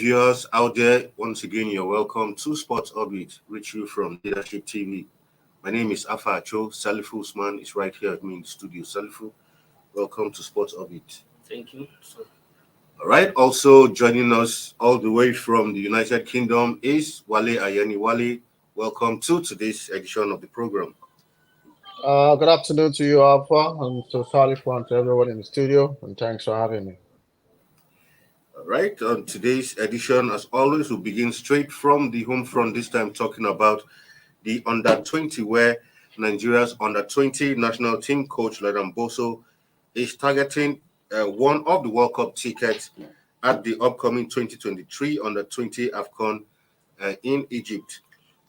viewers out there, once again, you're welcome to Sports Orbit, reach you from Leadership TV. My name is Afa Acho. Salifu Usman is right here with me in the studio. Salifu, welcome to Sports Orbit. Thank you. All right, also joining us all the way from the United Kingdom is Wale Ayeni. Wale, welcome to today's edition of the program. Good afternoon to you, Alpha, and to Salifu and to everyone in the studio, and thanks for having me. All right, on today's edition, as always, we'll begin straight from the home front, this time talking about the under-20, where Nigeria's under-20 national team coach Ladan Bosso is targeting one of the World Cup tickets at the upcoming 2023 under-20 AFCON in Egypt.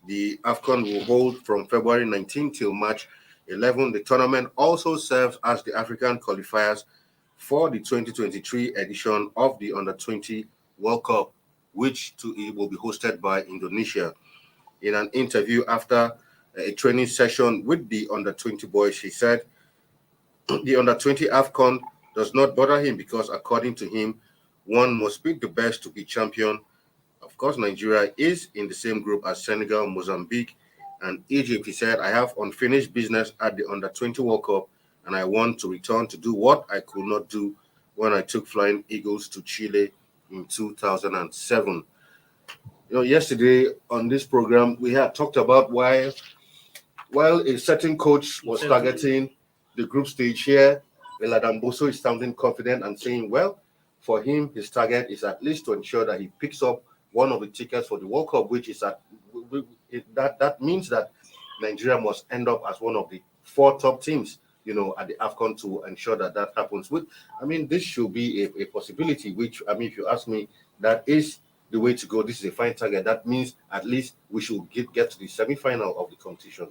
The AFCON will hold from February 19 till March 11. The tournament also serves as the African qualifiers for the 2023 edition of the Under-20 World Cup, which will be hosted by Indonesia. In an interview after a training session with the Under-20 boys, he said the Under-20 AFCON does not bother him because, according to him, one must beat the best to be champion. Of course, Nigeria is in the same group as Senegal, Mozambique, and Egypt. He said, I have unfinished business at the Under-20 World Cup, and I want to return to do what I could not do when I took Flying Eagles to Chile in 2007. Yesterday on this program, we had talked about while a certain coach was targeting the group stage here, Ladan Bosso is sounding confident and saying, well, for him, his target is at least to ensure that he picks up one of the tickets for the World Cup, which is that means that Nigeria must end up as one of the 4 top teams, at the AFCON to ensure that happens. This should be a possibility, which, if you ask me, that is the way to go. This is a fine target. That means at least we should get to the semi-final of the competition.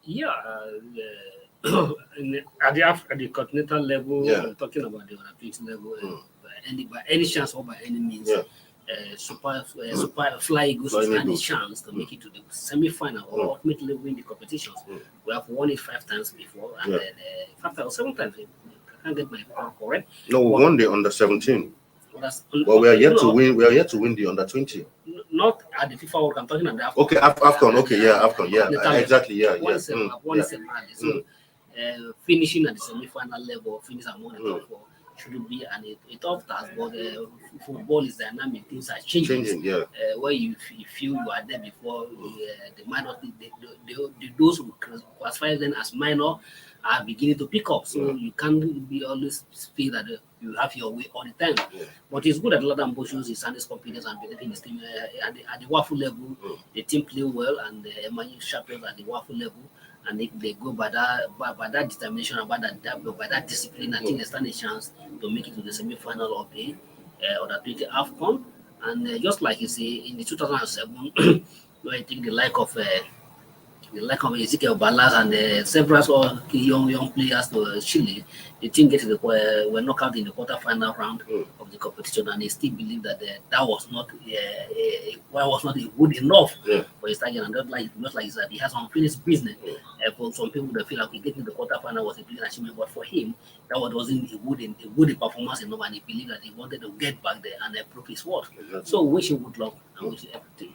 Yeah, at the continental level, I'm talking about the Olympics level, by any chance or by any means, Super Fly Eagles has had a chance to make it to the semi-final or ultimately win the competitions. We have won it 5 times before, and then 5 times or 7 times. I can't get my record correct. No, we won the under-17. Well, we are yet to win. We are yet to win the under-20. Not at the FIFA World Cup. I'm talking about the AFCON. Okay, AFCON. Okay, AFCON. Yeah, exactly. Yeah. So, finishing at the semi-final level, finish among the top 4 should be a tough task. But football is dynamic; things are changing. Where you feel you are there before, the minor, those who classify them as minor are beginning to pick up. So you can't be always feel that you have your way all the time. But it's good that Ladan Bosso shows his confidence and believing his team at the waffle level. The team play well, and the MIU champions at the waffle level. And if they go by that determination and by that discipline, I think they stand a chance to make it to the semi-final of the Under-20 AFCON. And just like you say, in the 2007, I think the like of Ezekiel Balas and several young players to Chile, the team were knocked out in the quarter-final round of the competition, and they still believe that that was not good enough for his target. And not like that, he has unfinished business. For some people, they feel like getting the quarter-final was a big achievement, but for him, that wasn't a good performance enough, and he believed that he wanted to get back there and prove his worth. So, wish him good luck and wish him everything.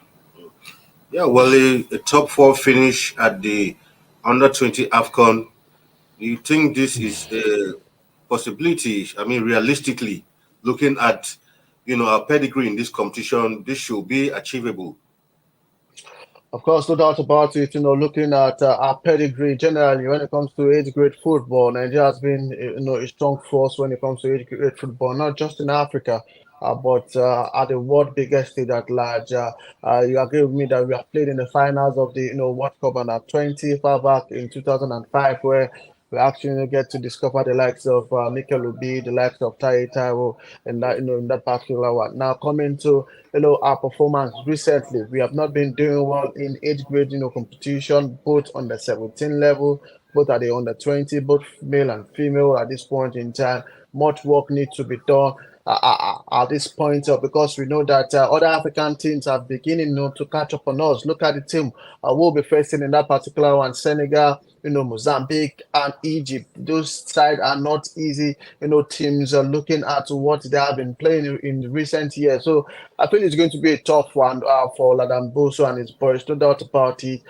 Yeah, well, a top 4 finish at the Under-20 AFCON. Do you think this is a possibility? Realistically, looking at our pedigree in this competition, this should be achievable. Of course, no doubt about it. Looking at our pedigree generally when it comes to age grade football, Nigeria has been a strong force when it comes to age grade football, not just in Africa. But at the world biggest stage at large, you agree with me that we have played in the finals of the World Cup Under-20 far back in 2005, where we actually get to discover the likes of Mikel Obi, the likes of Tai Taiwo, and that in that particular one. Now coming to our performance recently, we have not been doing well in age grade competition, both on the 17 level, both at the Under-20, both male and female at this point in time. Much work needs to be done. at this point because we know that other African teams are beginning to catch up on us. Look at the team we'll be facing in that particular one: Senegal, Mozambique and Egypt. Those sides are not easy, teams are looking at what they have been playing in recent years. So I think it's going to be a tough one for Ladan Bosso and his boys, no doubt about it.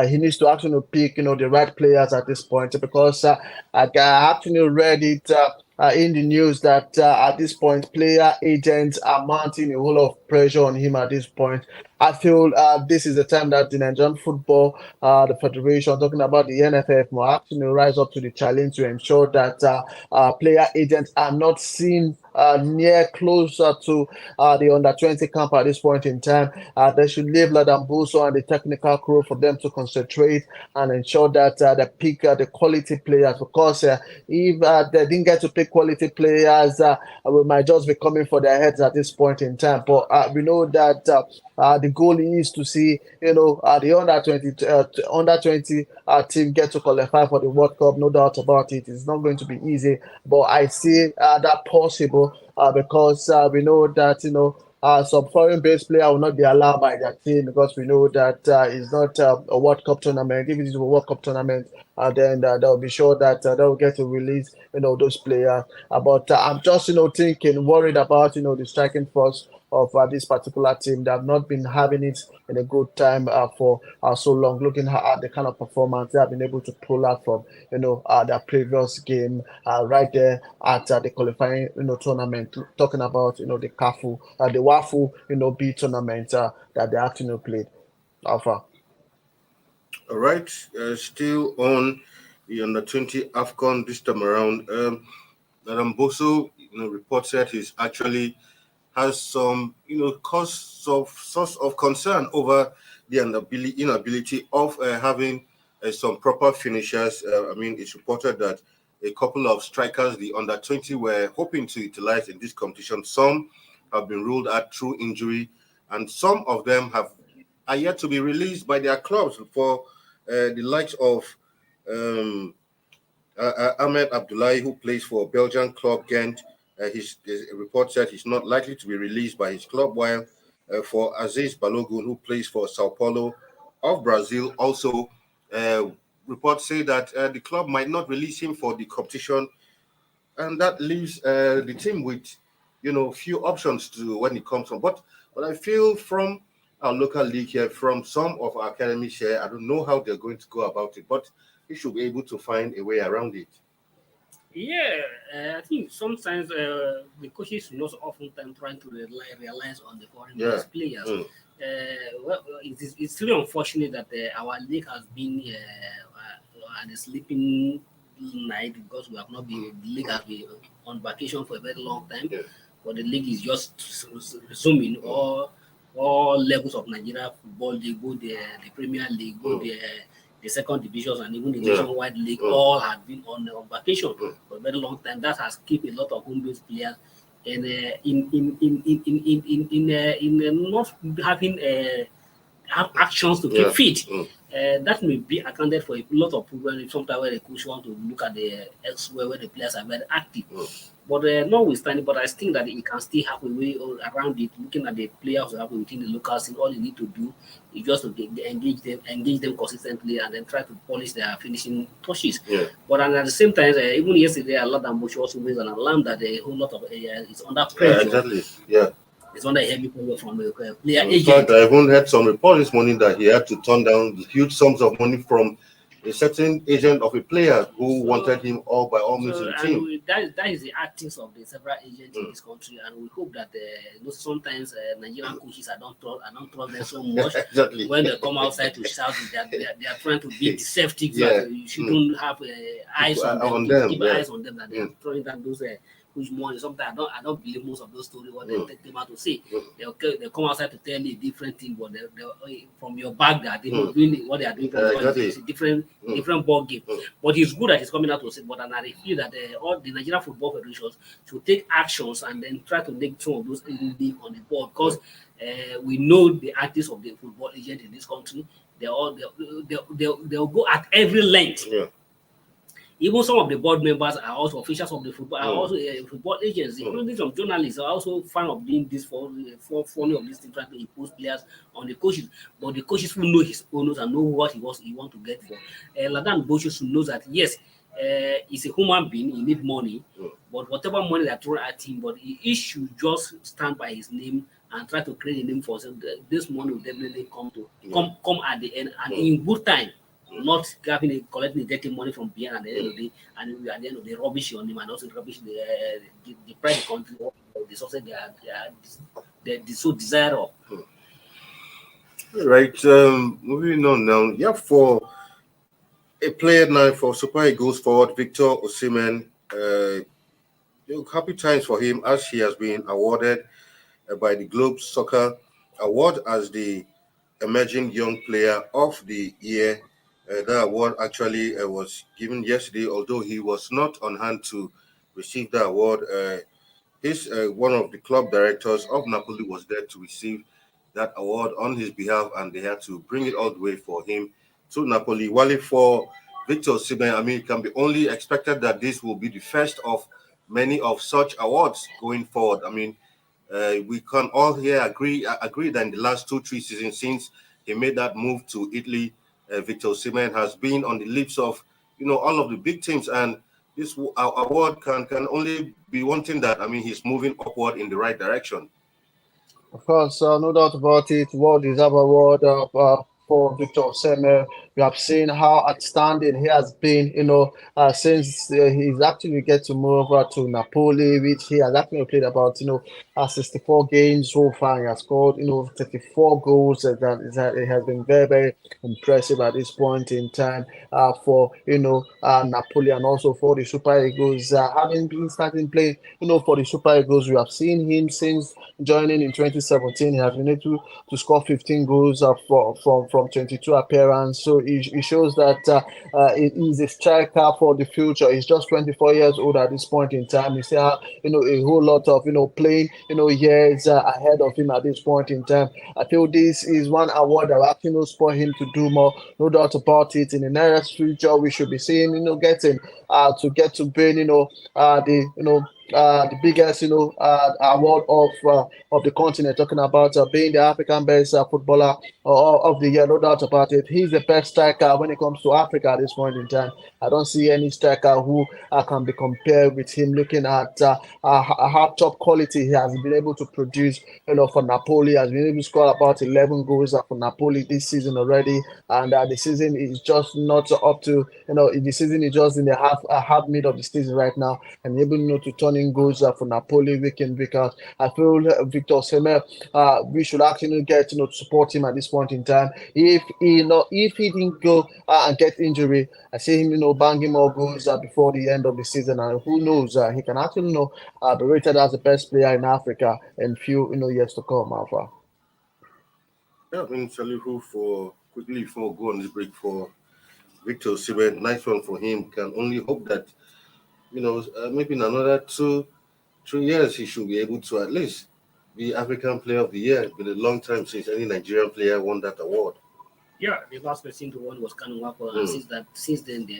He needs to actually pick, the right players at this point because I actually read it in the news that at this point, player agents are mounting a whole lot of pressure on him at this point. I feel this is the time that the Nigerian football, the federation, talking about the NFF, will actually rise up to the challenge to ensure that player agents are not seen near closer to the under 20 camp at this point in time. They should leave Ladan Bosso and the technical crew for them to concentrate and ensure that they pick the quality players because if they didn't get to pick quality players, we might just be coming for their heads at this point in time. But we know that the goal is to see, the under 20 team get to qualify for the World Cup. No doubt about it. It's not going to be easy, but I see that possible because we know that some foreign-based player will not be allowed by their team because we know that it's not a World Cup tournament. If it is a World Cup tournament, then they'll be sure that they'll get to release, those players. But I'm just, thinking, worried about, the striking force of this particular team. They have not been having it in a good time for so long. Looking at the kind of performance they have been able to pull out from, their previous game right there at the qualifying, tournament. Talking about, the the Wafu, B tournament that they actually played. Alpha. All right, still on the under 20 AFCON this time around. Ladan Bosso, reports that he's actually has some, cause of source of concern over the inability of having some proper finishers. It's reported that a couple of strikers, the under 20, were hoping to utilize in this competition. Some have been ruled out through injury, and some of them are yet to be released by their clubs. For the likes of Ahmed Abdullahi, who plays for Belgian club Ghent, his report said he's not likely to be released by his club, while for Aziz Balogun, who plays for Sao Paulo of Brazil, also reports say that the club might not release him for the competition, and that leaves the team with, few options to when it comes from. But I feel from our local league here, from some of our academies here, I don't know how they're going to go about it, but they should be able to find a way around it. Yeah, I think sometimes the coaches not often time trying to realize on the foreign-based players. It's really unfortunate that our league has been at a sleeping night because we have not been. The league has been on vacation for a very long time, but the league is just resuming. All levels of Nigeria football, they go the Premier League, go the second divisions, and even the nationwide league, all have been on vacation for a very long time. That has kept a lot of home-based players and in not having have actions to keep fit. That may be accounted for a lot of problems. Sometimes where the coach want to look at the elsewhere where the players are very active. But notwithstanding, but I think that he can still have a way around it. Looking at the players who have within the local scene, all you need to do is just to engage them consistently, and then try to polish their finishing touches. But at the same time, even yesterday, Ladan Bosso also raised an alarm that a whole lot of is under pressure. Exactly. It's under heavy pressure from the player agent. In fact, I even heard some report this morning that he had to turn down huge sums of money from a certain agent of a player who wanted him by all means in the team. That is the actions of the several agents in this country, and we hope that sometimes Nigerian coaches I don't trust them so much. Exactly. When they come outside to shout that they are trying to be deceptive, that you shouldn't have eyes on them. Keep eyes on them, that they are throwing down those huge money. Sometimes I don't believe most of those stories what they take them out to say. They come outside to tell you a different thing, but they from your back that they're not doing what they are doing. It's a different ball game. But it's good that it's coming out to say. But I feel that all the Nigerian football federations should take actions and then try to make some of those league on the board, because we know the artists of the football agent in this country. They'll go at every length. Even some of the board members are also officials of the football, are also football agents, including some journalists are also fan of doing this for funny of this thing, trying to impose players on the coaches. But the coaches who know his owners and know what he want to get for. Ladan Bosso knows that yes, he's a human being, he need money, but whatever money they're throwing at him, but he should just stand by his name and try to create a name for himself. This money will definitely come at the end and in good time. Not collecting dirty money from behind at the end of the day, and at the end of the rubbish on him, and also rubbish the private country, the success they so desire of. Right. Moving on now. Yeah, for a player now for Super Eagles forward Victor Osimhen. Happy times for him as he has been awarded by the Globe Soccer Award as the Emerging Young Player of the Year. That award actually was given yesterday, although he was not on hand to receive the award. One of the club directors of Napoli was there to receive that award on his behalf, and they had to bring it all the way for him to Napoli. While for Victor Osimhen, I mean, it can be only expected that this will be the first of many of such awards going forward. I mean, we can all here agree that in the last 2-3 seasons since he made that move to Italy, Victor Osimhen has been on the lips of all of the big teams, and this award can only be one thing that I mean he's moving upward in the right direction. Of course, no doubt about it. World deserve award for Victor Osimhen. We have seen how outstanding he has been, since he's actually get to move over to Napoli, which he has actually played about, 64 games so far. He has scored, 34 goals. It has been very, very impressive at this point in time for, Napoli and also for the Super Eagles. Having been starting playing, for the Super Eagles, we have seen him since joining in 2017. He has been able to score 15 goals from 22 appearances. So it shows that he is a striker for the future. He's just 24 years old at this point in time. He still have, a whole lot of, playing, years ahead of him at this point in time. I feel this is one award that will actually spur him to do more. No doubt about it. In the nearest future, we should be seeing, getting to get to being, the biggest, award of the continent, talking about being the African best footballer of the year. No doubt about it. He's the best striker when it comes to Africa at this point in time. I don't see any striker who can be compared with him. Looking at how top quality he has been able to produce, for Napoli, has been able to score about 11 goals for Napoli this season already, and the season is just not up to, the season is just in the half mid of the season right now, and able, to turn in goals for Napoli week in week out. I feel Victor Osimhen, we should actually get to support him at this point in time. If he didn't go and get injury, I see him banging more goals before the end of the season, and who knows, he can actually be rated as the best player in Africa in few years to come, Alpha. Yeah, I mean, Salihu, for quickly before we go on this break, for Victor Osimhen, nice one for him. Can only hope that maybe in another 2-3 years he should be able to at least be African Player of the Year. It's been a long time since any Nigerian player won that award. Yeah, the last person to win was Kanu Wako, and since then the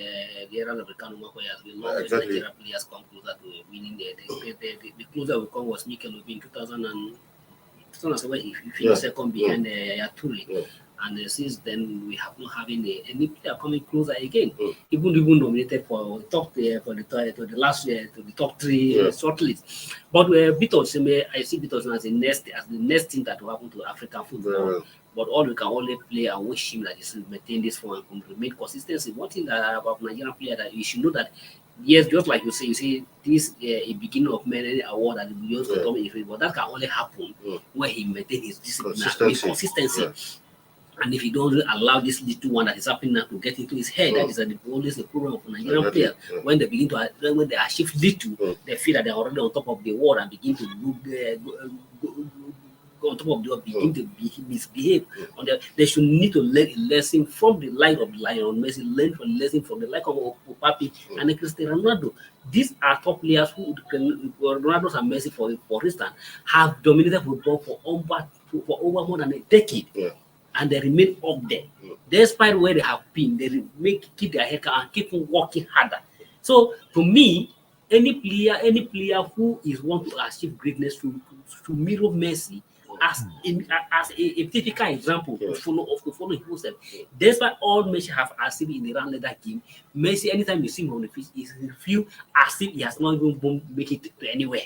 era of the Kanu Wako has been long. Exactly. Nigerian players come closer to winning. The closer we come was Mikel Obi in 2007. He finished second behind Yaturi. Yeah. And since then, we have not having any player coming closer again. Even nominated for the last year to the top 3 shortlist. But Victor Osimhen, I see Victor Osimhen as the next thing that will happen to African football. But all we can only play and wish him that he should maintain this form and remain consistency. One thing that about Nigerian player that you should know that yes, just like you say this a beginning of many award that will use to come in, but that can only happen when he maintains his discipline and consistency. Yeah. And if he don't allow this little one that is happening now to get into his head, that is always the problem of Nigerian players. When they begin to, when they achieve little, they feel that they're already on top of the world and begin to go on top of the world, begin to misbehave. They should need to learn a lesson from the life of Lionel Messi, learn from lesson from the life of Papi and Cristiano Ronaldo. These are top players who, Ronaldo and Messi, for instance, have dominated football for over more than a decade. Yeah. And they remain up there. Despite where they have been, they keep their head and keep working harder. So to me, any player who is want to achieve greatness to mirror Messi as a typical example to follow in footsteps. Despite all Messi have achieved in the round leather game, Messi anytime you see him on the pitch, is feel as if he has not even make it to anywhere.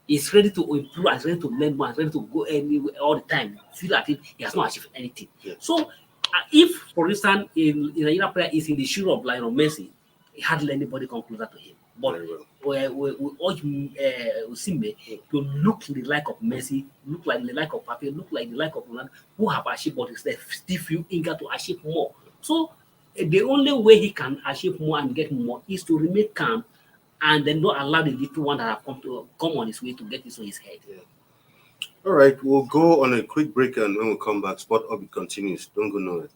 He's ready to improve, he's ready to learn more, he's ready to go anywhere all the time. Feel like he has not achieved anything. So if, for instance, a Nigerian player is in the shoe of Lionel Messi, hardly anybody come closer to him. But we urge Osimhen to look the like of Messi, look like the like of Pape, look like the like of Ronaldo, who have achieved, but instead still feel eager to achieve more. So the only way he can achieve more and get more is to remain calm and then not allow the little one that have come on his way to get this on his head. All right, we'll go on a quick break, and when we come back, Sport Orbit continues. Don't go nowhere.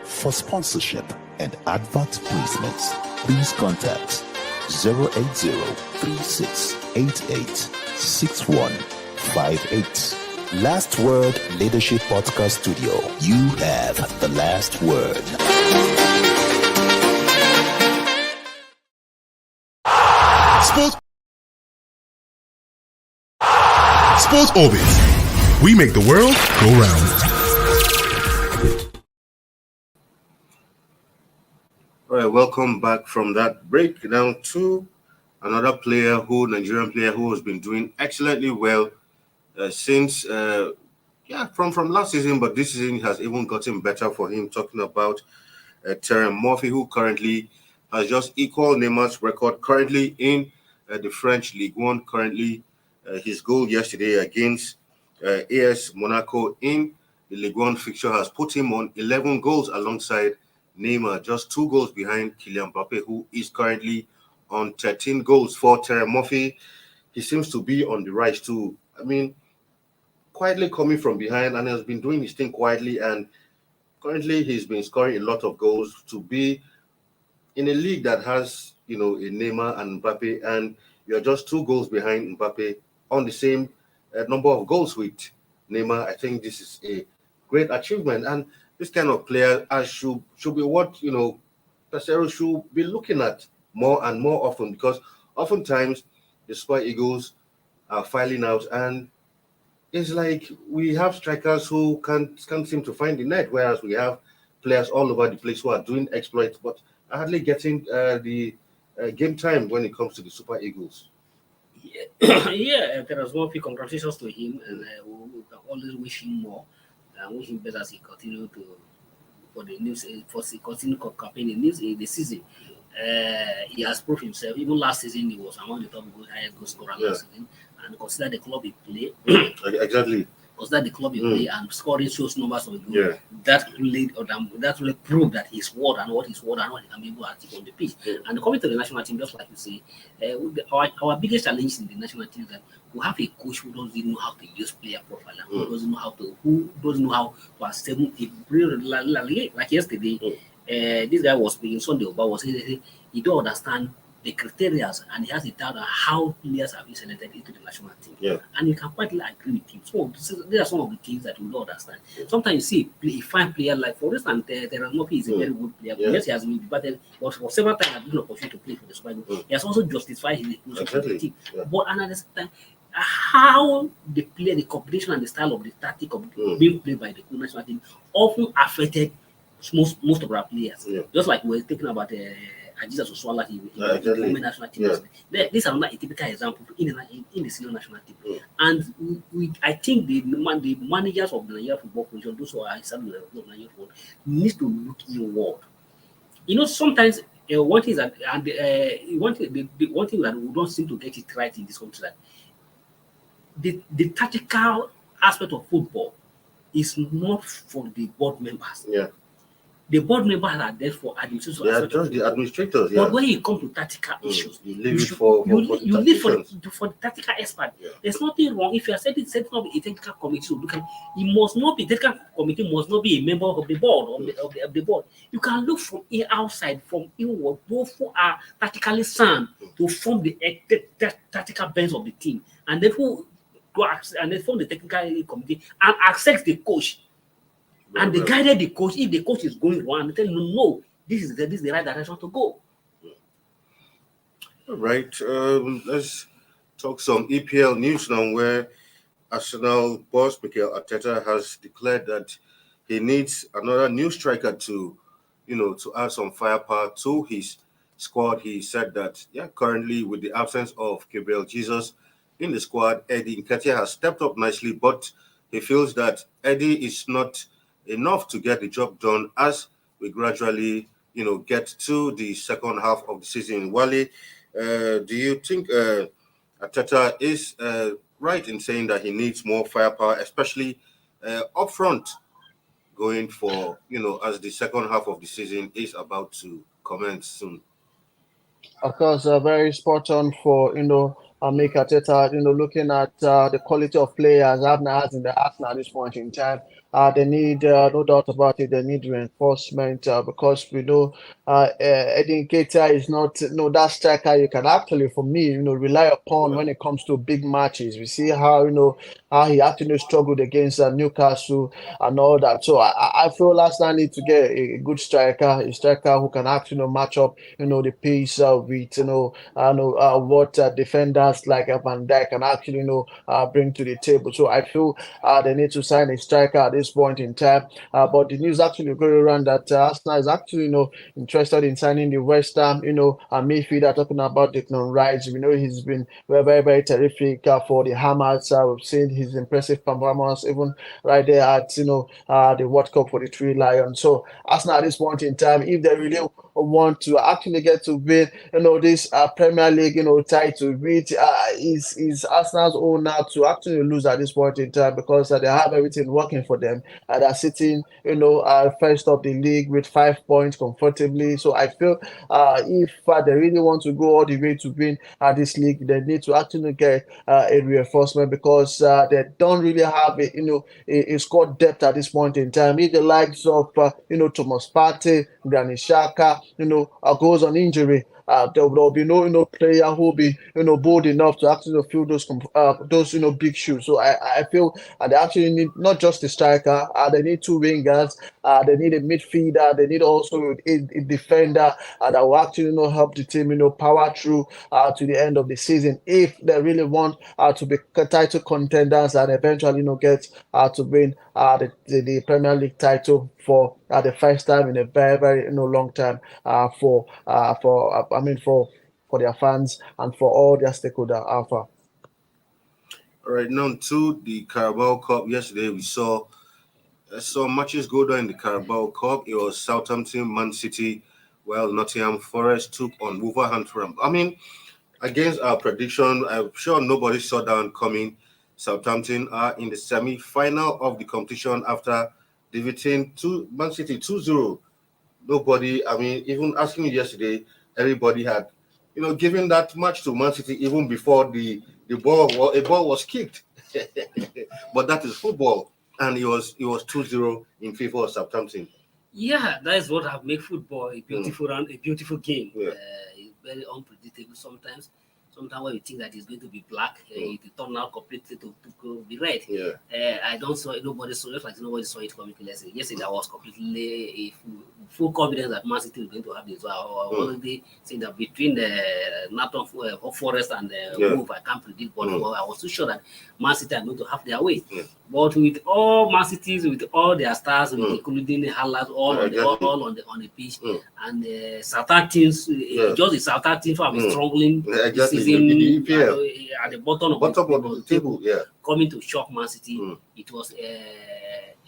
For sponsorship and advert placements, please contact 080-3688-6158. Last Word Leadership Podcast Studio. You have the last word. Sports Orbit. We make the world go round. All right, welcome back from that break. Now to another Nigerian player who has been doing excellently well since, from last season, but this season has even gotten better for him. Talking about Terence Murphy, who currently has just equaled Neymar's record currently in the French Ligue 1. Currently, his goal yesterday against AS Monaco in the Ligue 1 fixture has put him on 11 goals alongside Neymar, just 2 goals behind Kylian Mbappe, who is currently on 13 goals. For Terence Murphy, he seems to be on the rise too. I mean, quietly coming from behind, and has been doing his thing quietly, and currently he's been scoring a lot of goals to be in a league that has, a Neymar and Mbappe, and you're just 2 goals behind Mbappe on the same number of goals with Neymar. I think this is a great achievement, and this kind of player should be what Pesero should be looking at more and more often, because oftentimes the Super Eagles are filing out, and it's like we have strikers who can't seem to find the net, whereas we have players all over the place who are doing exploits, but are hardly getting the game time when it comes to the Super Eagles. There was one big congratulations to him, and we can always wish him more. Wish him better as he continue continue campaign in the season. He has proved himself. Even last season, he was among the top highest goal scorer last season. And consider the club he played. Exactly. Consider the club he played and scoring shows numbers of goals. That really proved that he's worth and what he can be able to achieve on the pitch. And coming to the national team, just like you say, our biggest challenge in the national team is that we have a coach who doesn't know how to use player profile, who doesn't know how to assemble a like yesterday. This guy was speaking Sunday about was he don't understand the criteria, and he has a doubt on how players have been selected into the national team. And you can quite agree with him. So these are some of the things that we don't understand. Sometimes you see a fine player, like for instance, Terence Murphy is a very good player. Yes, he has been debated, but for several times has been an opportunity to play for the Super Eagles. He has also justified his inclusion for the team. But another time, how the play, the combination and the style of the tactic of being played by the national team often affected most of our players. Just like we were thinking about Jesus Oswala in the women national team. This is another typical example in the senior national team. And I think the managers of the Nigerian football commission, those who are inside the Nigerian football, need to look inward. Sometimes one thing is that, and the one thing that we don't seem to get it right in this country, that the tactical aspect of football is not for the board members. Yeah. The board members are there for administration. They are just the administrators. Yeah. But when you come to tactical issues, you leave it for the tactical expert. Yeah. There's nothing wrong if you are setting up a technical committee to look at. It must not be technical committee must not be a member of the board of the board. You can look from outside, from inward, those who are tactically sound to form the tactical bench of the team, and then who go and then form the technical committee and access the coach. And they guided the coach. If the coach is going wrong, they tell him, no, this is the right direction to go. All right. Let's talk some EPL news now, where Arsenal boss Mikel Arteta has declared that he needs another new striker to add some firepower to his squad. He said that, currently with the absence of Gabriel Jesus in the squad, Eddie Nketiah has stepped up nicely, but he feels that Eddie is not enough to get the job done as we gradually, get to the second half of the season. Wale, do you think Arteta is right in saying that he needs more firepower, especially up front, going for, as the second half of the season is about to commence soon? Of course, very spot on for Mikel Arteta. Looking at the quality of players Abner has in the Arsenal at this point in time, they need no doubt about it. They need reinforcement because we know Eddie Nketiah is not that striker you can actually, for me, rely upon when it comes to big matches. We see how how he actually struggled against Newcastle and all that. So I feel Arsenal need to get a good striker, a striker who can actually match up the pace with what defenders like Van Dijk can actually bring to the table. So I feel they need to sign a striker at this point in time. But the news actually going around that Arsenal is actually interested in signing the West Ham a midfielder, talking about Declan Rice. We know he's been very, very, very terrific for the Hammers. We've seen his impressive performance even right there at the World Cup for the Three Lions. So Arsenal at this point in time, if they really want to actually get to win this Premier League title, which is Arsenal's own now to actually lose at this point in time, because they have everything working for them. They're sitting first of the league with 5 points comfortably. So I feel if they really want to go all the way to win this league, they need to actually get a reinforcement, because they don't really have a squad depth at this point in time. If the likes of Thomas Partey, Granit Xhaka goes on injury, there will be no player who will be bold enough to actually fill those big shoes. So I feel they actually need not just a striker, they need two wingers, they need a midfielder, they need also a defender that will actually help the team power through to the end of the season, if they really want to be title contenders and eventually get to win the Premier League title for the first time in a very, very long time for their fans and for all their stakeholders. Alpha. All right, now to the Carabao Cup. Yesterday we saw matches go down in the Carabao Cup. It was Southampton, Man City, while Nottingham Forest took on Wolverhampton. I mean, against our prediction, I'm sure nobody saw that coming. Southampton are in the semi-final of the competition after defeating Man City 2-0. Nobody, I mean, even asking me yesterday, everybody had, given that match to Man City even before a ball was kicked. But that is football, and it was 2-0 in favor of Southampton. Yeah, that is what have made football a beautiful a beautiful game. Yeah. It's very unpredictable sometimes. Sometimes when you think that it's going to be black, it turns out completely to be red. Yeah. I don't saw nobody saw it, like nobody saw it coming. Yesterday I was completely full confidence that Man City was going to have this. So I already saying that between the Nottingham Forest and Wolves, I can't predict, but I was too sure that Man City are going to have their way. Yeah. But with all Man Cities, with all their stars, including Haaland, all on the pitch, and Southampton, just the Southampton have been struggling this season at the bottom of the table, coming to shock Man City. It was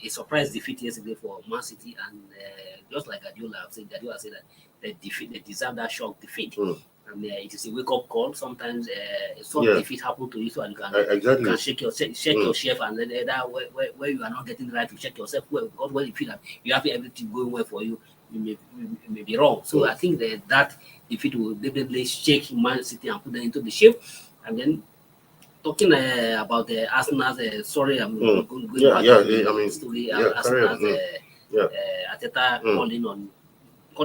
a surprise defeat yesterday for Man City, and just like Guardiola said that they deserve that shock defeat. And it is a wake up call. Sometimes some defeat happen to you, so you can shake yourself, and then that where you are not getting right to check yourself well, because when you feel that you have everything going well for you, you may be wrong. So I think that defeat will definitely shake Man City and put them into the shape. And then talking about Arsenal's, sorry, I'm going back to the story. Arsenal's Arteta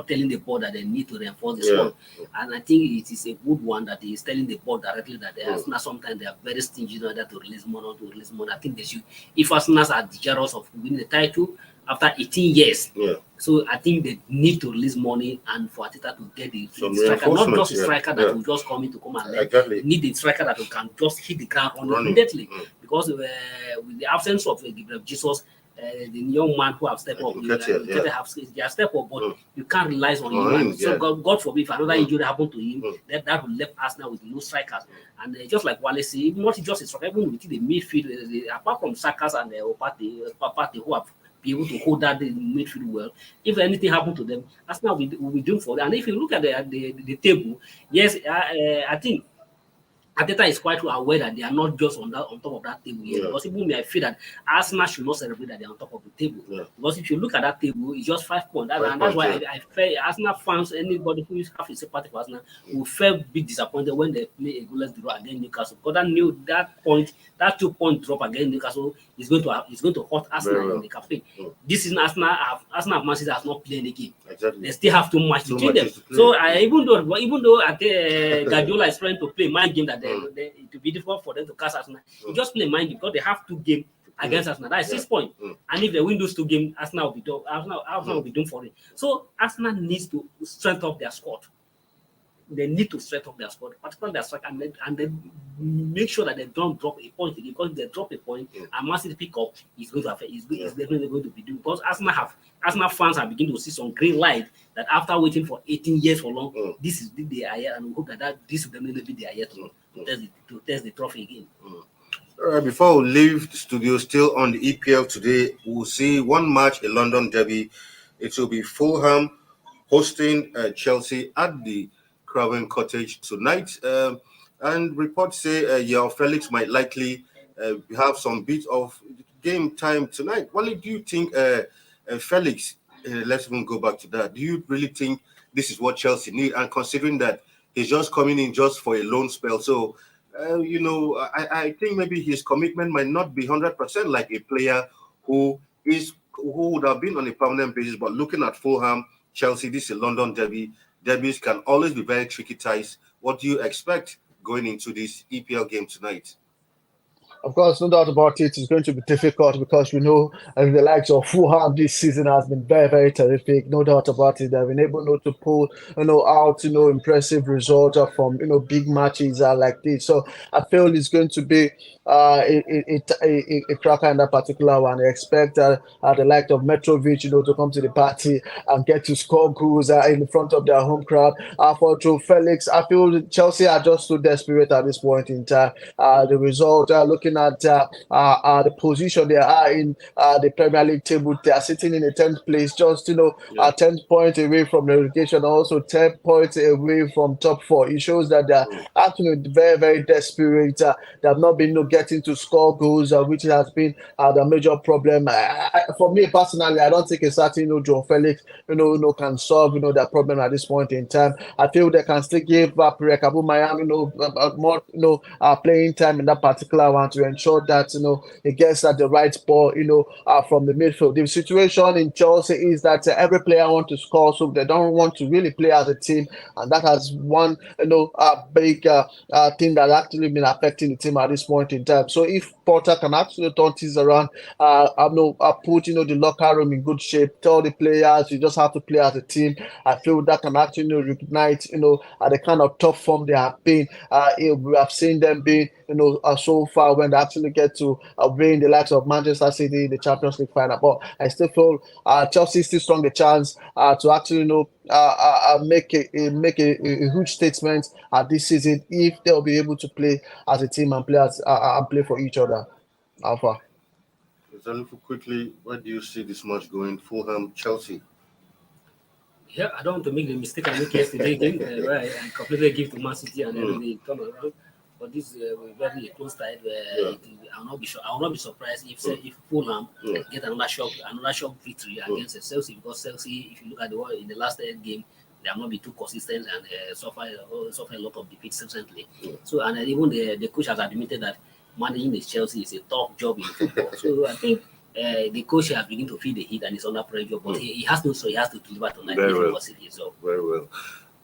telling the board that they need to reinforce the squad. And I think it is a good one that he is telling the board directly that Arsenal sometimes they are very stingy in order to release money, I think they should, if Arsenal are desirous of winning the title after 18 years. So I think they need to release money and for Arteta to get the striker, not just a striker that will just come in to come and learn. Need the striker that can just hit the ground immediately. Because with the absence of Jesus, the young man who have stepped up, they have stepped up, but you can't rely on him. So God forbid if another injury happened to him, that will left Arsenal with no strikers. And just like Wale said, not just a striker, even within the midfield, apart from Sakas and Opate who have be able to hold that midfield well. If anything happened to them, Arsenal will be doing for them. And if you look at the table, yes, I think Arteta is quite aware that they are not just on top of that table yet. Because people may feel that Arsenal should not celebrate that they are on top of the table. Because if you look at that table, it's just 5 points. That's why I feel Arsenal fans, anybody who has a sympathy for Arsenal, will feel a bit disappointed when they play a goalless draw against Newcastle. Because that 2 point drop against Newcastle is going to hurt Arsenal in the campaign. This is Arsenal and Man City has not played the game. They still have too much between them. So even though Guardiola is trying to play mind game that it will be difficult for them to catch Arsenal, he just play mind game because they have 2 games against Arsenal. That is 6 points. And if they win those 2 games, Arsenal will be done for it. So Arsenal needs to strengthen up their squad. They need to strengthen up their squad, particularly their strike, and then make sure that they don't drop a point again. Because if they drop a point and Man City pick up, it's definitely going to be doing. Because Arsenal fans are beginning to see some green light that after waiting for 18 years for long, this is the year, and we hope that this will definitely be their year to test the trophy again. All right, before we leave the studio, still on the EPL today, we'll see one match, a London derby. It will be Fulham hosting Chelsea at the Craven Cottage tonight. And reports say Felix might likely have some bit of game time tonight. What do you think, Felix? Let's even go back to that. Do you really think this is what Chelsea need? And considering that he's just coming in just for a loan spell, so I think maybe his commitment might not be 100% like a player who would have been on a permanent basis. But looking at Fulham, Chelsea, this is a London derby. Derbies can always be very tricky ties. What do you expect going into this EPL game tonight? Of course, no doubt about it. It's going to be difficult because we know the likes of Fulham this season has been very, very terrific. No doubt about it. They've been able to pull, out, impressive results from, big matches like this. So I feel it's going to be a cracker in that particular one. I expect the likes of Mitrovic, to come to the party and get to score goals in front of their home crowd. For Joe Felix, I feel Chelsea are just so desperate at this point in time. The result, looking at the position they are in the Premier League table, they are sitting in the 10th place, just 10 points away from relegation, also 10 points away from top 4. It shows that they are actually very, very desperate. They have not been getting to score goals, which has been the major problem. For me personally, I don't think a certain Joe Felix can solve that problem at this point in time. I feel they can still give Pierre Aubameyang more playing time in that particular one to ensure that he gets at the right ball from the midfield. The situation in Chelsea is that every player wants to score, so they don't want to really play as a team, and that has one big thing that actually been affecting the team at this point in time. So if Potter can actually turn things around, put the locker room in good shape, tell the players you just have to play as a team, I feel that can actually reignite the kind of top form they have been. We have seen them being so far when they actually get to win the likes of Manchester City in the Champions League final. But I still feel Chelsea still strong a chance to actually make a huge statement this season if they'll be able to play as a team and play for each other. Alpha. Quickly, where do you see this match going? Fulham, Chelsea. Yeah, I don't want to make the mistake I made yesterday again, where I completely give to Man City and then they turn around. But this is very close tie where I will not be sure. I will not be surprised if Fulham get another shock victory against Chelsea, because Chelsea, if you look at the one in the last game, they have not been too consistent and suffer a lot of defeats recently. So and even the coach has admitted that managing the Chelsea is a tough job in football. So I think the coach has begun to feel the heat and is under pressure, but he has to deliver tonight. Very well. So. Very well.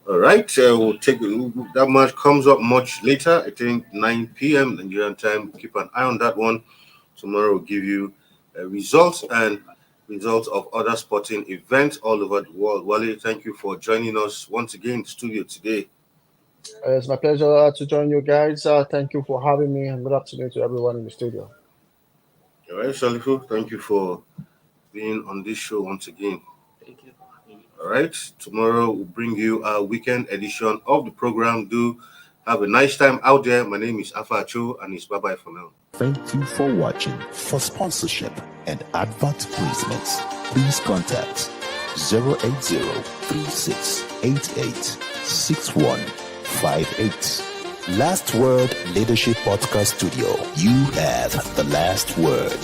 All right, we'll take that match comes up much later. I think 9 p.m. Nigerian time. Keep an eye on that one. Tomorrow we'll give you results of other sporting events all over the world. Wale, thank you for joining us once again in the studio today. It's my pleasure to join you guys. Thank you for having me, and good afternoon to everyone in the studio. All right, Salifu, thank you for being on this show once again. Thank you. All right, tomorrow we'll bring you a weekend edition of the program. Do have a nice time out there. My name is Afa Acho, and it's bye-bye for now. Thank you for watching. For sponsorship and advert placements, please contact 080-3688-6158. Last Word Leadership Podcast Studio. You have the last word.